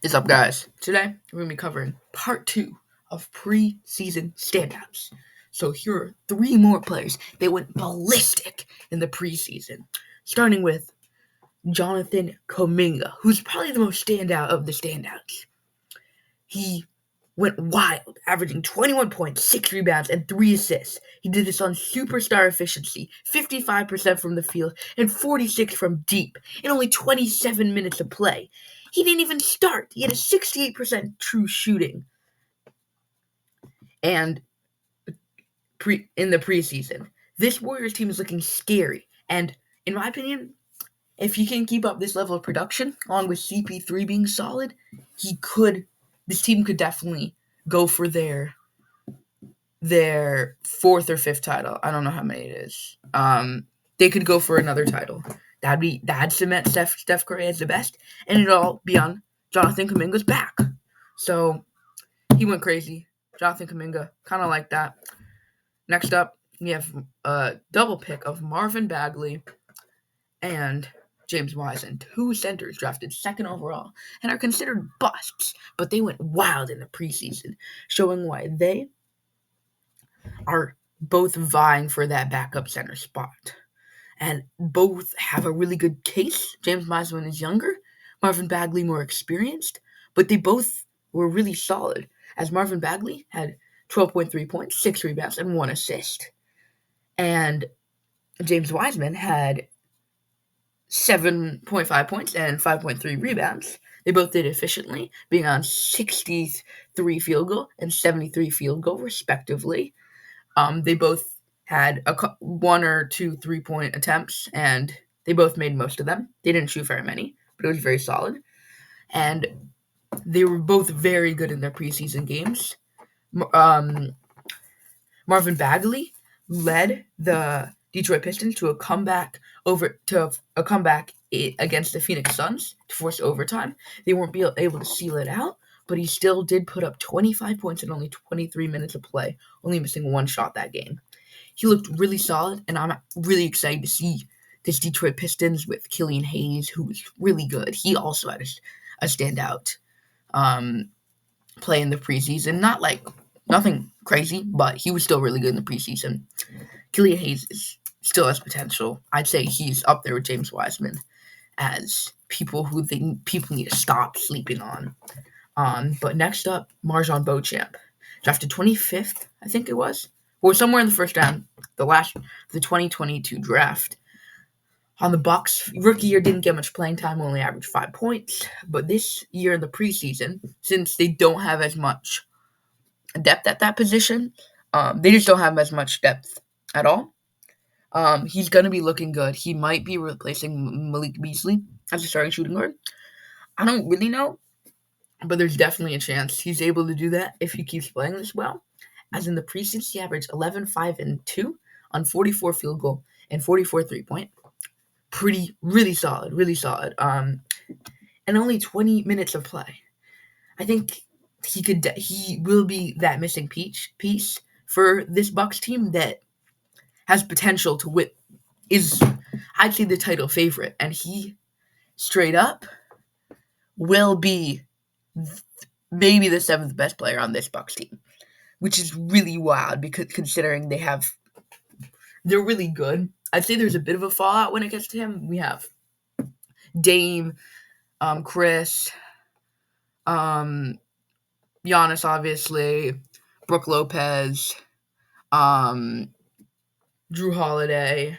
What's up, guys? Today, we're going to be covering part 2 of preseason standouts. So here are 3 more players that went ballistic in the preseason, starting with Jonathan Kuminga, who's probably the most standout of the standouts. He went wild, averaging 21 points, 6 rebounds, and 3 assists. He did this on superstar efficiency, 55% from the field and 46% from deep, in only 27 minutes of play. He didn't even start. He had a 68% true shooting and in the preseason. This Warriors team is looking scary, and in my opinion, if he can keep up this level of production, along with CP3 being solid, this team could definitely go for their 4th or 5th title. I don't know how many it is. They could go for another title. That'd cement Steph Curry as the best, and it'd all be on Jonathan Kuminga's back. So he went crazy. Jonathan Kuminga, kind of like that. Next up, we have a double pick of Marvin Bagley and James Wiseman, 2 centers drafted 2nd overall and are considered busts, but they went wild in the preseason, showing why they are both vying for that backup center spot. And both have a really good case. James Wiseman is younger, Marvin Bagley more experienced, but they both were really solid, as Marvin Bagley had 12.3 points, 6 rebounds, and 1 assist. And James Wiseman had 7.5 points and 5.3 rebounds. They both did efficiently, being on 63 field goal and 73 field goal, respectively. They both had 1 or 2 3-point attempts, and they both made most of them. They didn't shoot very many, but it was very solid. And they were both very good in their preseason games. Marvin Bagley led the Detroit Pistons to a comeback against the Phoenix Suns to force overtime. They weren't able to seal it out, but he still did put up 25 points in only 23 minutes of play, only missing 1 shot that game. He looked really solid, and I'm really excited to see this Detroit Pistons with Killian Hayes, who was really good. He also had a standout play in the preseason. Nothing crazy, but he was still really good in the preseason. Killian Hayes still has potential. I'd say he's up there with James Wiseman as people who people need to stop sleeping on. But next up, MarJon Beauchamp, drafted 25th, I think it was, or somewhere in the first round, the 2022 draft. On the Bucks, rookie year didn't get much playing time, only averaged 5 points. But this year in the preseason, since they don't have as much depth at that position, they just don't have as much depth at all. He's going to be looking good. He might be replacing Malik Beasley as a starting shooting guard. I don't really know, but there's definitely a chance he's able to do that if he keeps playing this well. As in the preseason, he averaged 11, 5, and 2 on 44 field goal and 44 3-point. Really solid. And only 20 minutes of play. I think he will be that missing piece for this Bucks team that has potential to I'd say, the title favorite, and he straight up will be maybe the 7th best player on this Bucks team, which is really wild because considering they're really good. I'd say there's a bit of a fallout when it gets to him. We have Dame, Chris, Giannis, obviously, Brook Lopez, Drew Holiday,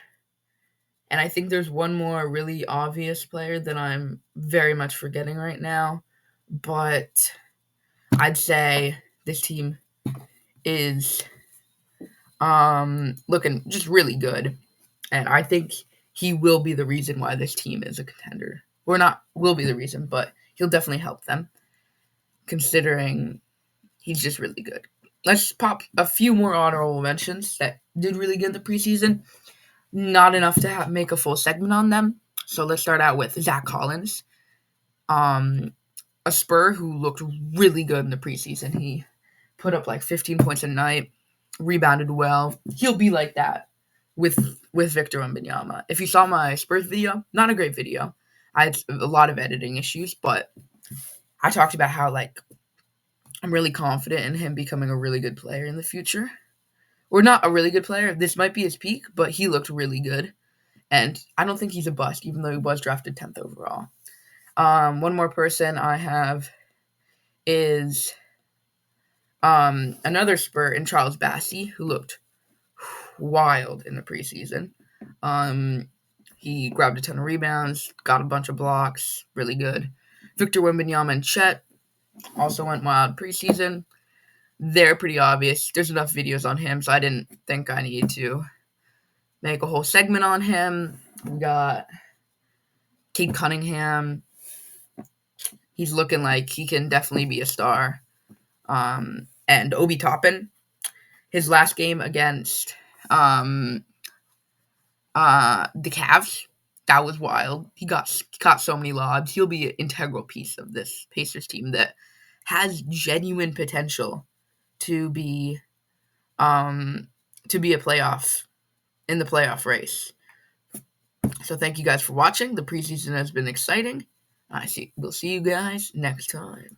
and I think there's one more really obvious player that I'm very much forgetting right now, but I'd say this team is looking just really good, and I think he will be the reason why this team is a contender. Or not will be the reason, but he'll definitely help them, considering he's just really good. Let's pop a few more honorable mentions that did really good in the preseason. Not enough to make a full segment on them. So let's start out with Zach Collins, a Spur who looked really good in the preseason. He put up like 15 points a night, rebounded well. He'll be like that with Victor Wembanyama. If you saw my Spurs video, not a great video. I had a lot of editing issues, but I talked about how I'm really confident in him becoming a really good player in the future. Or not a really good player. This might be his peak, but he looked really good. And I don't think he's a bust, even though he was drafted 10th overall. One more person I have is another Spur in Charles Bassey, who looked wild in the preseason. He grabbed a ton of rebounds, got a bunch of blocks, really good. Victor Wembanyama and Chet also went wild preseason. They're pretty obvious. There's enough videos on him, so I didn't think I needed to make a whole segment on him. We got Cade Cunningham. He's looking like he can definitely be a star. And Obi Toppin, his last game against the Cavs, that was wild. He caught so many lobs. He'll be an integral piece of this Pacers team that has genuine potential to be a playoff in the playoff race. So thank you guys for watching. The preseason has been exciting. We'll see you guys next time.